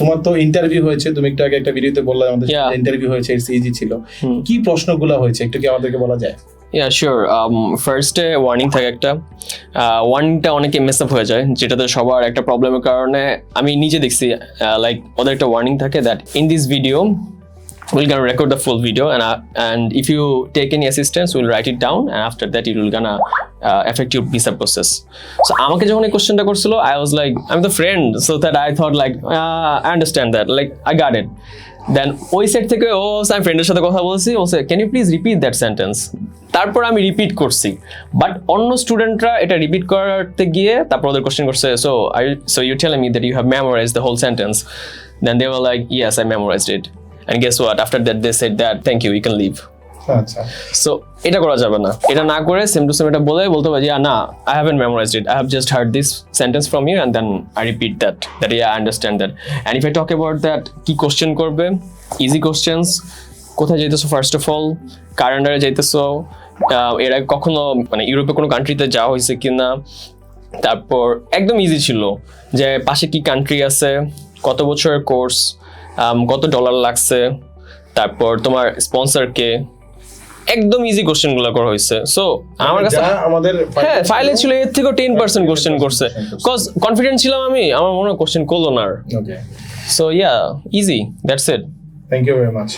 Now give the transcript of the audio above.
তোমার তো ইন্টারভিউ হয়েছে, তুমি একটু আগে একটা ভিডিওতে বললে আমাদের ইন্টারভিউ হয়েছে, ইটস ইজি ছিল। কি প্রশ্নগুলো হয়েছে একটু কি আমাদেরকে বলা যায়? Yeah, sure. ফার্স্টে ওয়ার্নিং থাকে একটা, ওয়ার্নিংটা অনেকে মেস আপ হয়ে যায়, যেটাতে সবার একটা প্রবলেমের কারণে আমি নিজে দেখছি, লাইক ওদের একটা ওয়ার্নিং থাকে that in this video we're gonna record the full video and if you take any assistance we'll write it down and after that it will gonna affect your visa process. So আমাকে যখন এই কোশ্চেনটা করছিল I was like I'm the friend, so that I thought like I understand that, like I got it. Then ওই set থেকে আমি ফ্রেন্ডের সাথে কথা বলছি, বলছে can you please repeat that sentence. তারপর আমি রিপিট করছি, বাট অন্য স্টুডেন্টরা এটা রিপিট করতে গিয়ে তারপর ওদের কোশ্চেন করছে so you telling me that you have memorized the whole sentence? Then they were like yes, I memorized it. And guess what? After that, they said that thank you, you can leave. আচ্ছা, So এটা করা যাবে না। এটা না করে same to same এটা বলতে হবে না, I haven't memorized it. I have just heard this sentence from you and then I repeat that yeah, I understand that. And if I talk about that, কি কোশ্চেন করবে? Easy questions. কোথায় যাইতেছো first of all? কার আন্ডারে যাইতেছো? এর আগে কখনো মানে ইউরোপে কোনো কান্ট্রিতে যাওয়া হয়েছে কিনা? তারপর একদম ইজি ছিল যে পাশে কি কান্ট্রি আছে, কত বছরের কোর্স, কত ডলার লাগছে, তারপর তোমার স্পন্সর কে, একদম ইজি কোশ্চেন গুলো করা হয়েছে। সো আমার কাছে আমাদের হ্যাঁ ফাইলে ছিল এর থেকে 10% কোশ্চেন করছে, কজ কনফিডেন্ট ছিলাম আমি, আমার মনে হয় কোশ্চেন করলো না। Okay, so yeah, easy, that's it. Thank you very much.